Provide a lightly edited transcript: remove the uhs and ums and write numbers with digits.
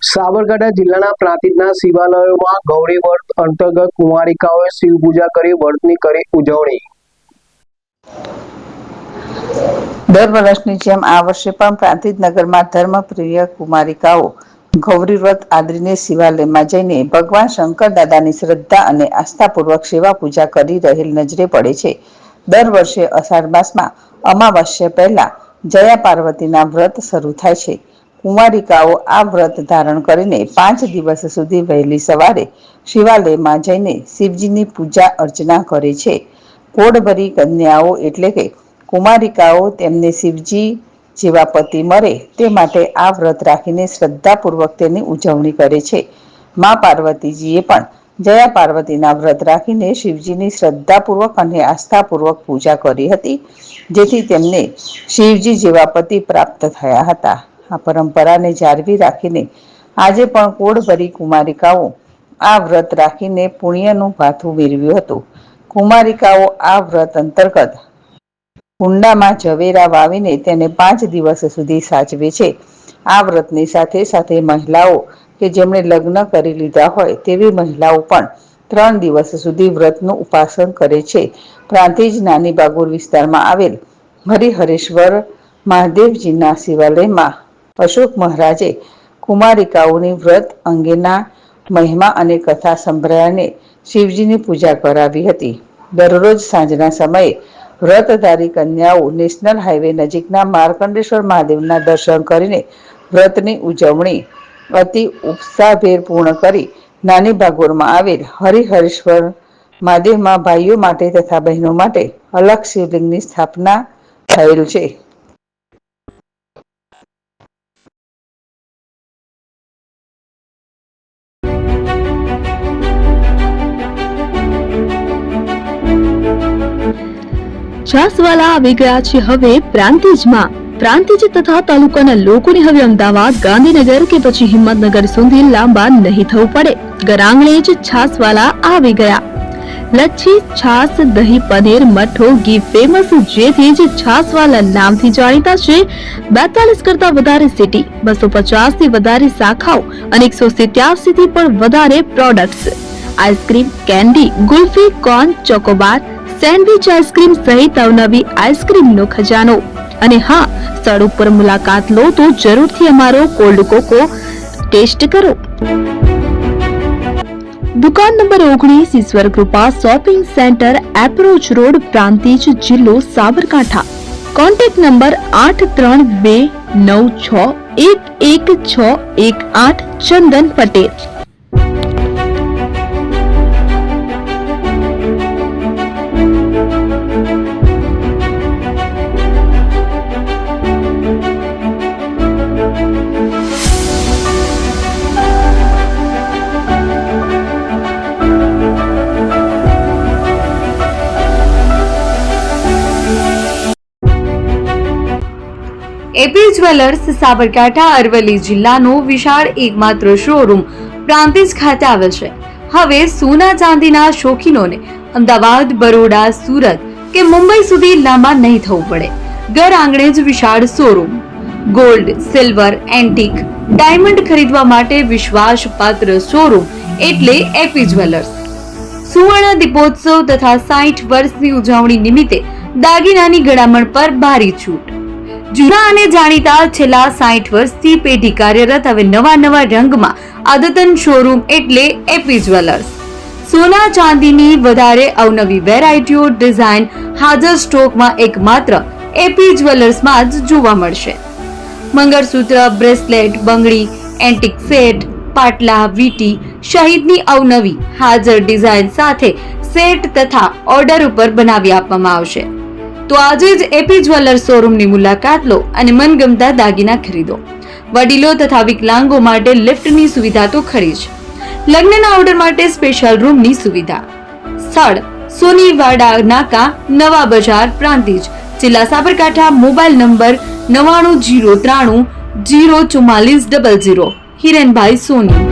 સાબરકાંઠા જિલ્લાના પ્રાંતિજના શિવાલયોમાં ગૌરી વ્રત અંતર્ગત કુમારિકાઓએ શિવ પૂજા કરી વ્રતની કરી ઉજવણી। દર વર્ષની જેમ આ વર્ષે પણ પ્રાંતિજ નગરમાં ધર્મપ્રિય કુમારિકાઓ ગૌરી વ્રત આદરીને શિવાલયમાં જઈને ભગવાન શંકર દાદાની શ્રદ્ધા અને આસ્થાપૂર્વક સેવા પૂજા કરી રહેલ નજરે પડે છે। દર વર્ષે અષાઢ માસમાં અમાવસ્યા પહેલા જયા પાર્વતીના વ્રત શરૂ થાય છે। કુમારિકાઓ આ વ્રત ધારણ કરીને 5 દિવસ સુધી વહેલી સવારે શિવાલયમાં જઈને શિવજીની પૂજા અર્ચના કરે છે। કોડભરી કન્યાઓ એટલે કે કુમારિકાઓ તેમને શિવજી જેવા પતિ મળે તે માટે આ વ્રત રાખીને શ્રદ્ધાપૂર્વક તેની ઉજવણી કરે છે। મા પાર્વતીજીએ પણ જયા પાર્વતીના વ્રત રાખીને શિવજીની શ્રદ્ધાપૂર્વક અને આસ્થાપૂર્વક પૂજા કરી હતી, જેથી તેમને શિવજી જેવા પતિ પ્રાપ્ત થયા હતા। આ પરંપરાને જાળવી રાખીને આજે પણ કોડભરી કુમારિકાઓ આ વ્રત રાખીને પુણ્યનું ભાથું મેળવ્યું હતું। કુમારિકાઓ આ વ્રત અંતર્ગત કુંડામાં ઝવેરા વાવીને તેને 5 દિવસ સુધી સાચવે છે। આ વ્રતની સાથે સાથે મહિલાઓ કે જેમણે લગ્ન કરી લીધા હોય તેવી મહિલાઓ પણ 3 દિવસ સુધી વ્રતનું ઉપાસન કરે છે। પ્રાંતિજ નાની બાગુર વિસ્તારમાં આવેલ હરિહરેશ્વર મહાદેવજીના શિવાલયમાં અશોક મહારાજે કુમારિકાઓની વ્રત અંગેના મહિમા અને કથા સંભળાવીને શિવજીની પૂજા કરાવી હતી। દરરોજ સાંજના સમયે વ્રતધારી કન્યાઓ નેશનલ હાઈવે નજીકના માર્કંડેશ્વર મહાદેવના દર્શન કરીને વ્રતની ઉજવણી અતિ ઉત્સાહભેર પૂર્ણ કરી નાની ભાગોરમાં આવેલ હરિહરેશ્વર મહાદેવમાં ભાઈઓ માટે તથા બહેનો માટે અલગ શિવલિંગની સ્થાપના થયેલ છે। છાસવાલા આવી ગયા છે હવે પ્રાંતિજમાં। પ્રાંતિજ તથા તાલુકાના લોકોને હવે અમદાવાદ, ગાંધીનગર કે પછી હિંમતનગર સુધી લાંબા નહીં થવું પડે। ઘર આંગણે જ છાસવાલા આવી ગયા। લચ્છી, છાસ, દહીં, પનીર, મઠ્ઠો, ઘી ફેમસ, જેથી જ છાસવાલા નામથી જાણીતા છે। 42 કરતા વધારે સિટી, 250 થી વધારે શાખાઓ અને 187 થી પણ વધારે products. Ice cream, candy, kulfi, corn, Chocobar, sandwich ice cream સહિત અવનવી આઈસ્ક્રીમનો ખજાનો। અને હા, સ્થળ ઉપર મુલાકાત લો તો જરૂરથી અમારો કોલ્ડ કોકો ટેસ્ટ કરો। દુકાન number 19, Ishwar Krupa shopping centre, approach road, Prantij, જિલ્લો Sabarkantha. Contact number 8329611618 Chandan Patel. AP jewellers Sabarkantha Aravalli જિલ્લાનો વિશાળ એકમાત્ર શોરૂમ પ્રાંતિજ ખાતે આવેલ છે। હવે સોના ચાંદીના શોખીનોને અમદાવાદ, બરોડા, સુરત કે મુંબઈ સુધી લાંબા નહીં થવું પડે। ઘર આંગણે જ વિશાળ showroom. Gold, silver, antique, diamond ખરીદવા માટે વિશ્વાસપાત્ર શોરૂમ એટલે એપી જ્વેલર્સ। સુવર્ણ દીપોત્સવ તથા 60 વર્ષની ઉજવણી નિમિત્તે દાગીનાની ગળામણ પર ભારી છૂટ। જૂના અને જાણીતા છેલ્લા 60 વર્ષથી પેઢી કાર્યરત હવે નવા રંગમાં અદ્યતન શોરૂમ એટલે એપી જ્વેલર્સ। સોના ચાંદીની વધારે અવનવી વેરાયટીઓ, ડિઝાઇન હાજર સ્ટોકમાં એકમાત્ર એપી જ્વેલર્સમાં જ જોવા મળશે। મંગળસૂત્ર, બ્રેસલેટ, બંગડી, એન્ટિક સેટ, પાટલા, વીટી સહિતની અવનવી હાજર ડિઝાઇન સાથે સેટ તથા ઓર્ડર ઉપર બનાવી આપવામાં આવશે। તો આજે જ એપી જ્વેલર્સ શોરૂમની મુલાકાત લો અને મનગમતા દાગીના ખરીદો। વડીલો તથા વિકલાંગો માટે લિફ્ટની સુવિધા તો ખરી જ, લગ્નના ઓર્ડર માટે સ્પેશિયલ રૂમની સુવિધા। સ્થળ સોનીવાડા નાકા, નવા બજાર, પ્રાંતિજ, જિલ્લા સાબરકાંઠા। Mobile number 9903004400। હિરેનભાઈ સોની।